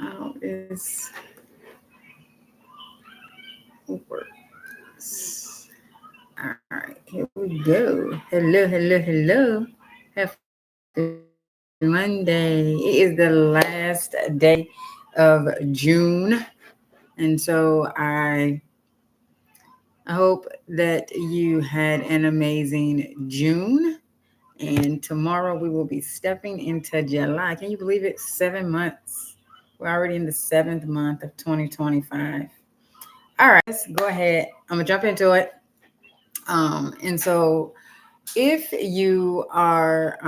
how is works. All right, here we go. Hello, hello, hello. Happy Monday. It is the last day of June. And so I hope that you had an amazing June. And tomorrow we will be stepping into July. Can you believe it? 7 months. We're already in the seventh month of 2025. All right, let's go ahead. I'm gonna jump into it. And so if you are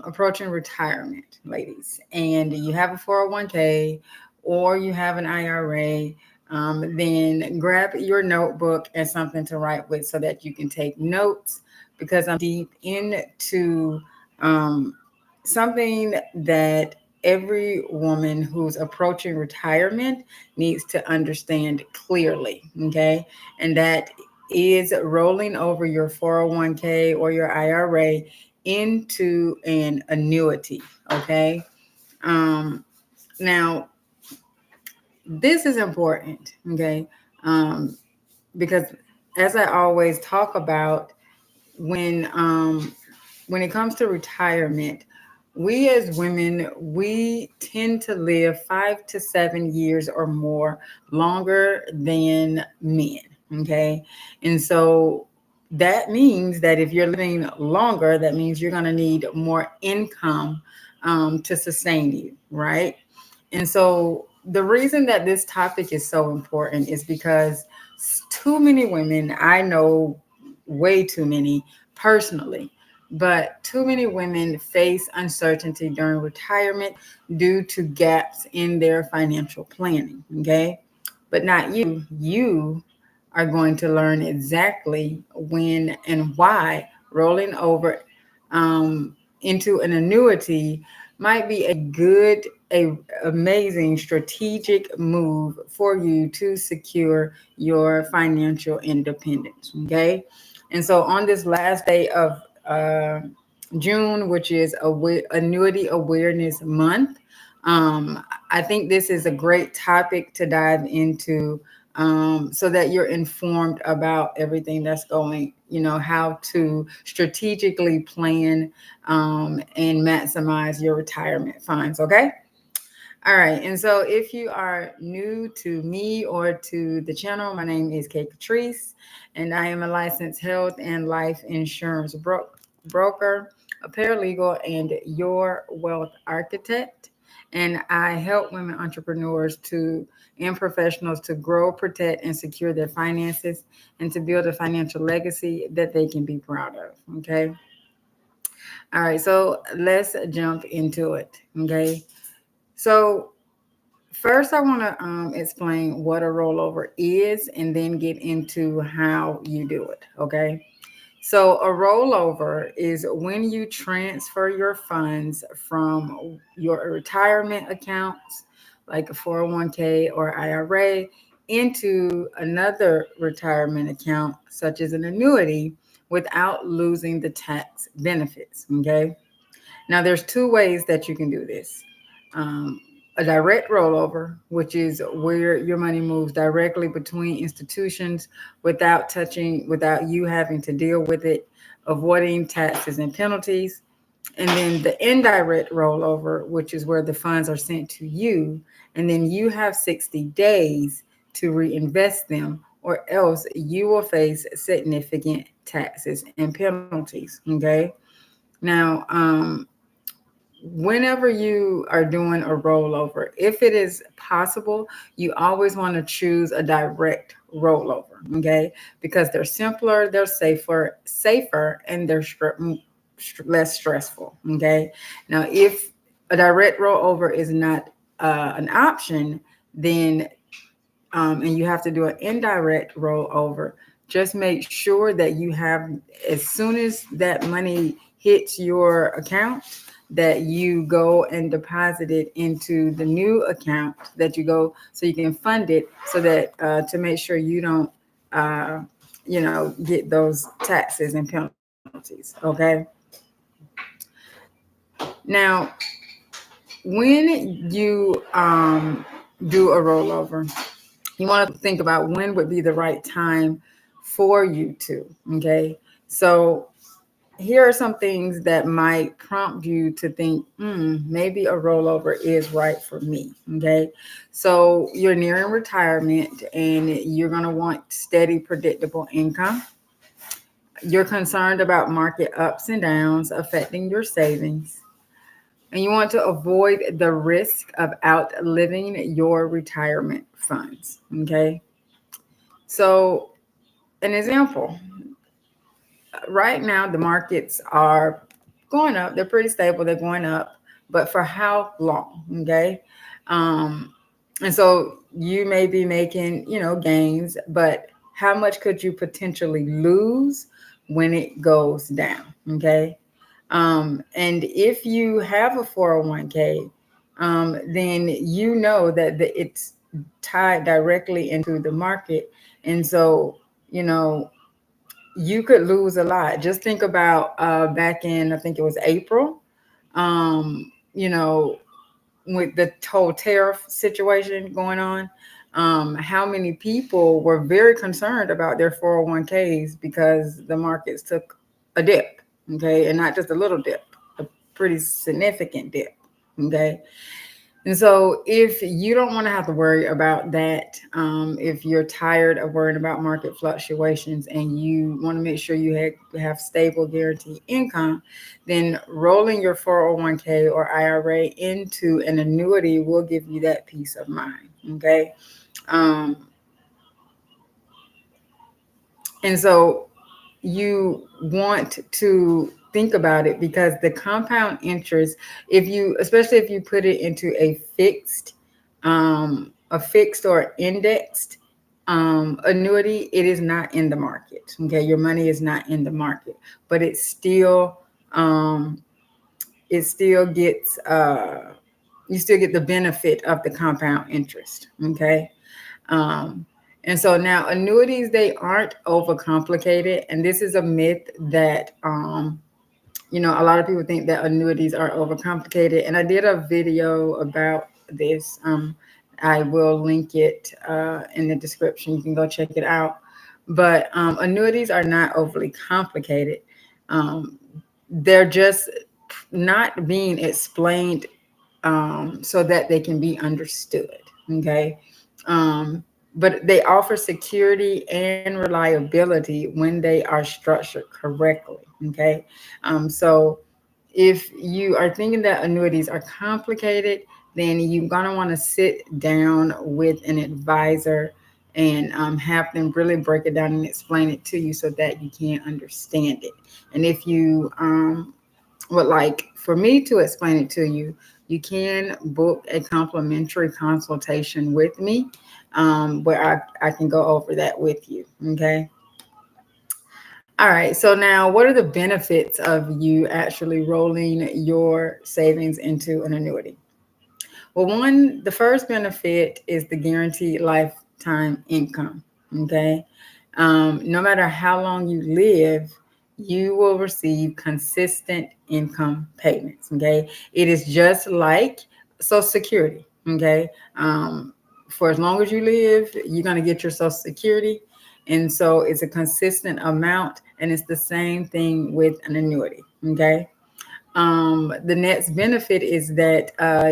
approaching retirement, ladies, and you have a 401k or you have an IRA, then grab your notebook and something to write with so that you can take notes because I'm deep into um, something that every woman who's approaching retirement needs to understand clearly. Okay. And that is rolling over your 401k or your IRA into an annuity. Okay. Um, Now, this is important. Okay. Um, because as I always talk about, when when it comes to retirement, we as women, we tend to live 5 to 7 years or more longer than men. Okay. And so that means that if you're living longer, that means you're going to need more income to sustain you. Right. And so the reason that this topic is so important is because too many women, I know way too many personally, but too many women face uncertainty during retirement due to gaps in their financial planning. Okay. But not you. You are going to learn exactly when and why rolling over um, into an annuity might be a good, a amazing strategic move for you to secure your financial independence. Okay. And so on this last day of uh, June, which is Annuity Awareness Month, um, I think this is a great topic to dive into, so that you're informed about everything that's going, how to strategically plan and maximize your retirement funds. Okay. All right. And so if you are new to me or to the channel, my name is Katrice, and I am a licensed health and life insurance broker, a paralegal, and your wealth architect. And I help women entrepreneurs and professionals to grow, protect, and secure their finances and to build a financial legacy that they can be proud of. Okay. All right. So let's jump into it. Okay. So first, I want to explain what a rollover is and then get into how you do it. Okay. So, a rollover is when you transfer your funds from your retirement accounts, like a 401k or IRA, into another retirement account, such as an annuity, without losing the tax benefits. Okay. Now, there's two ways that you can do this. Um, a direct rollover, which is where your money moves directly between institutions without you having to deal with it, avoiding taxes and penalties. And then the indirect rollover, which is where the funds are sent to you, and then you have 60 days to reinvest them, or else you will face significant taxes and penalties. Okay. Now, whenever you are doing a rollover, if it is possible, you always want to choose a direct rollover, okay? Because they're simpler, they're safer, and they're less stressful, okay? Now, if a direct rollover is not an option, then and you have to do an indirect rollover, just make sure that you have, as soon as that money hits your account, that you go and deposit it into the new account that you go, so you can fund it, so that to make sure you don't uh, get those taxes and penalties. Okay. Now, when you do a rollover. You want to think about when would be the right time for you to. Okay. So here are some things that might prompt you to think, maybe a rollover is right for me. Okay. So you're nearing retirement and you're going to want steady, predictable income. You're concerned about market ups and downs affecting your savings. And you want to avoid the risk of outliving your retirement funds. Okay. So, an example, right now the markets are going up. They're pretty stable. They're going up, but for how long? Okay. Um, and so you may be making, gains, but how much could you potentially lose when it goes down? Okay. And if you have a 401k, then you know that it's tied directly into the market. And so, you know, you could lose a lot. Just think about back in, I think it was April, you know, with the whole tariff situation going on, how many people were very concerned about their 401ks because the markets took a dip, okay, and not just a little dip, a pretty significant dip, okay. And so, if you don't want to have to worry about that, if you're tired of worrying about market fluctuations and you want to make sure you have stable guaranteed income, then rolling your 401k or IRA into an annuity will give you that peace of mind. Okay. Um, and so, you want to think about it because the compound interest, if you, especially if you put it into a fixed or indexed annuity, it is not in the market. Okay, your money is not in the market, but um, it still gets you still get the benefit of the compound interest. Okay. Um, and so now annuities, they aren't overcomplicated. And this is a myth that, a lot of people think that annuities are overcomplicated. And I did a video about this. I will link it in the description. You can go check it out. But annuities are not overly complicated. Um, they're just not being explained so that they can be understood. Okay. Um, but they offer security and reliability when they are structured correctly. Okay. So if you are thinking that annuities are complicated, then you're going to want to sit down with an advisor and have them really break it down and explain it to you so that you can understand it. And if you would like for me to explain it to you, you can book a complimentary consultation with me where I can go over that with you. Okay. All right. So now, what are the benefits of you actually rolling your savings into an annuity? Well, the first benefit is the guaranteed lifetime income. Okay. No matter how long you live, you will receive consistent income payments. Okay. It is just like Social Security. Okay. For as long as you live, you're going to get your Social Security. And so it's a consistent amount. And it's the same thing with an annuity. Okay. The next benefit is that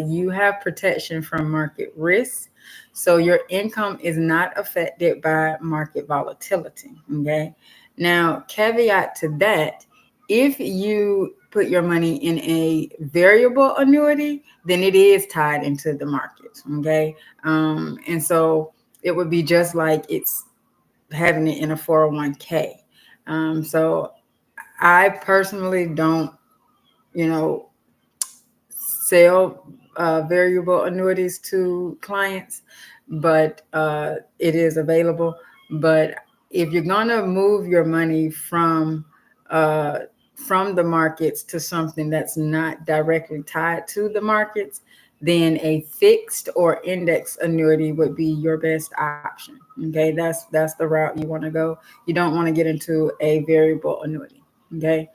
you have protection from market risk. So your income is not affected by market volatility. Okay. Now, caveat to that, if you put your money in a variable annuity, then it is tied into the market. Okay. And so it would be just like it's having it in a 401k. So I personally don't, you know, sell variable annuities to clients, but it is available. But if you're gonna move your money uh, from the markets to something that's not directly tied to the markets, then a fixed or index annuity would be your best option. Okay, that's the route you want to go. You don't want to get into a variable annuity. Okay.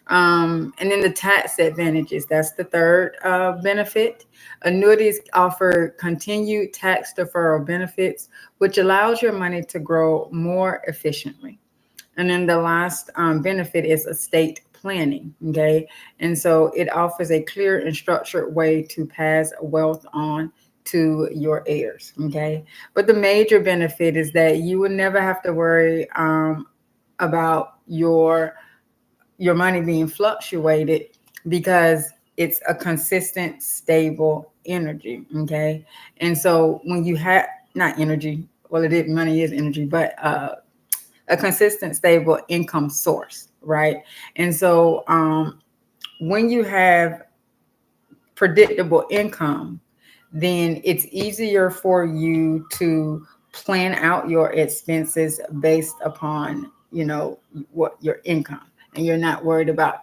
And then the tax advantages, that's the third benefit. Annuities offer continued tax deferral benefits, which allows your money to grow more efficiently. And then the last benefit is estate planning. Okay. And so it offers a clear and structured way to pass wealth on to your heirs. Okay. But the major benefit is that you will never have to worry about your money being fluctuated because it's a consistent, stable energy. Okay. And so when you have not energy, well, it is money is energy, but a consistent, stable income source, right? And so when you have predictable income, then it's easier for you to plan out your expenses based upon, what your income, and you're not worried about,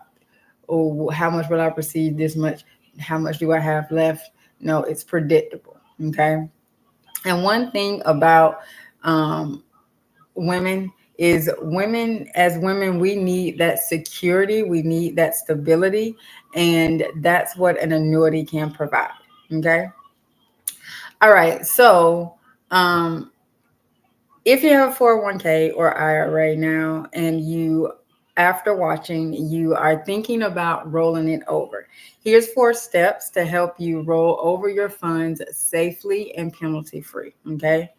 oh, how much will I receive this much? How much do I have left? No, it's predictable. Okay. And one thing about um, women is women, we need that security, we need that stability, and that's what an annuity can provide. Okay. All right. So um if you have a 401k or IRA now, and you, after watching, you are thinking about rolling it over, here's 4 steps to help you roll over your funds safely and penalty free. Okay.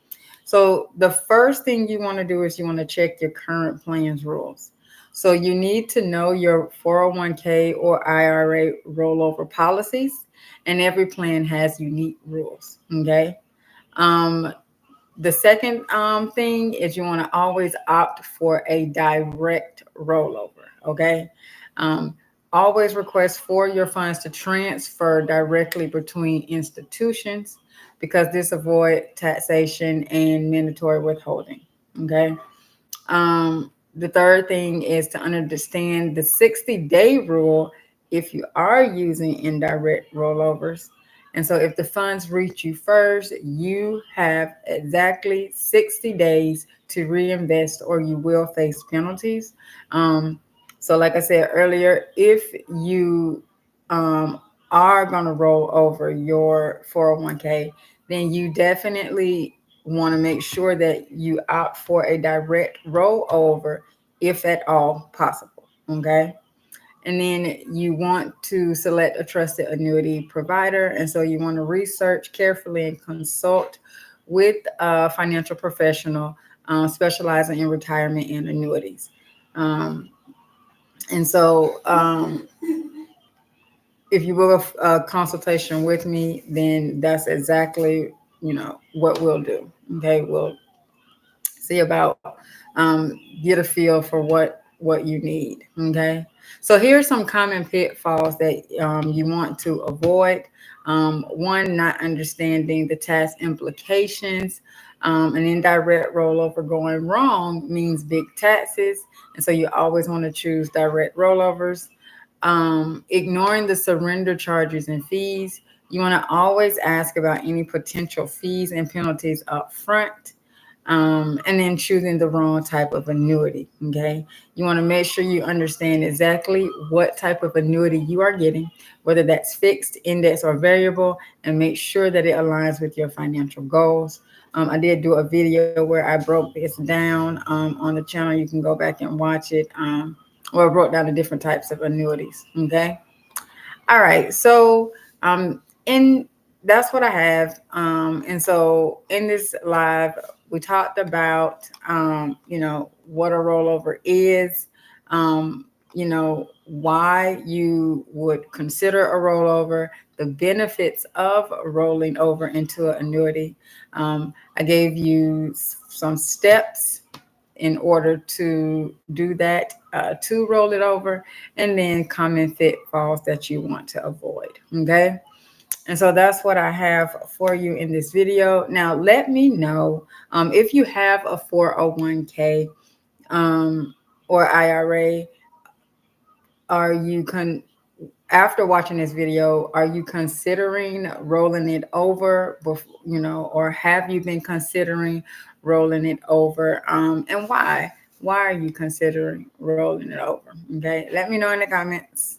So the first thing you want to do is you want to check your current plan's rules. So you need to know your 401k or IRA rollover policies, and every plan has unique rules. Okay. Um, the second thing is you want to always opt for a direct rollover. Okay. Um, Always request for your funds to transfer directly between institutions, because this avoid taxation and mandatory withholding. Okay. The third thing is to understand the 60-day rule if you are using indirect rollovers. And so if the funds reach you first, you have exactly 60 days to reinvest, or you will face penalties. Um, so, like I said earlier, if you um, are going to roll over your 401k, then you definitely want to make sure that you opt for a direct rollover if at all possible. Okay. And then you want to select a trusted annuity provider. And so you want to research carefully and consult with a financial professional specializing in retirement and annuities. Um, and so if you book a consultation with me, then that's exactly, what we'll do. Okay. We'll see about get a feel for what you need. Okay. So here are some common pitfalls that you want to avoid. One, not understanding the tax implications. An indirect rollover going wrong means big taxes, and so you always want to choose direct rollovers. Ignoring the surrender charges and fees. You want to always ask about any potential fees and penalties up front. And then choosing the wrong type of annuity. Okay. You want to make sure you understand exactly what type of annuity you are getting, whether that's fixed, index, or variable, and make sure that it aligns with your financial goals. I did do a video where I broke this down on the channel. You can go back and watch it. Where I broke down the different types of annuities. Okay. All right. So, in that's what I have. And so in this live, we talked about, what a rollover is, why you would consider a rollover, the benefits of rolling over into an annuity. I gave you some steps in order to do that, to roll it over, and then common pitfalls that you want to avoid. Okay. And so that's what I have for you in this video. Now, let me know if you have a 401k or IRA. Are you after watching this video, are you considering rolling it over, or have you been considering rolling it over, and why? why are you considering rolling it over? Okay, let me know in the comments.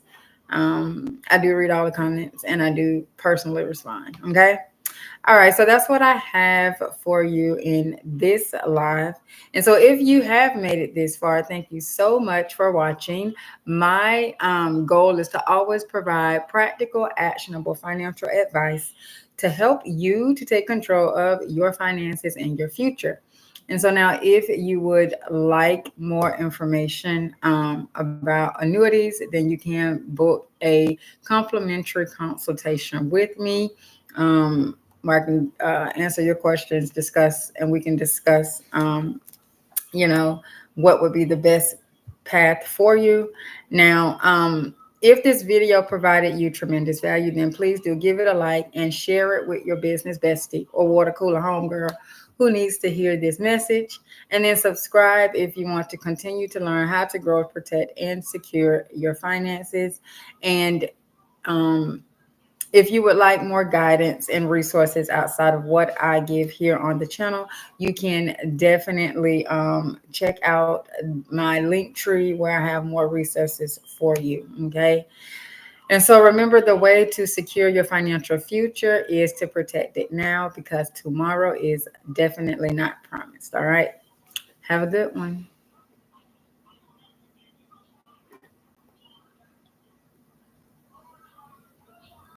I do read all the comments and I do personally respond. Okay. All right, so that's what I have for you in this live. And so, if you have made it this far, thank you so much for watching. My goal is to always provide practical, actionable financial advice to help you to take control of your finances and your future. And so now, if you would like more information about annuities, then you can book a complimentary consultation with me. Where I can answer your questions, discuss, and we can discuss, you know, what would be the best path for you. Now, if this video provided you tremendous value, then please do give it a like and share it with your business bestie or water cooler homegirl who needs to hear this message. And then subscribe if you want to continue to learn how to grow, protect, and secure your finances. And um, if you would like more guidance and resources outside of what I give here on the channel, you can definitely check out my link tree where I have more resources for you. Okay. And so remember, the way to secure your financial future is to protect it now, because tomorrow is definitely not promised. All right. Have a good one.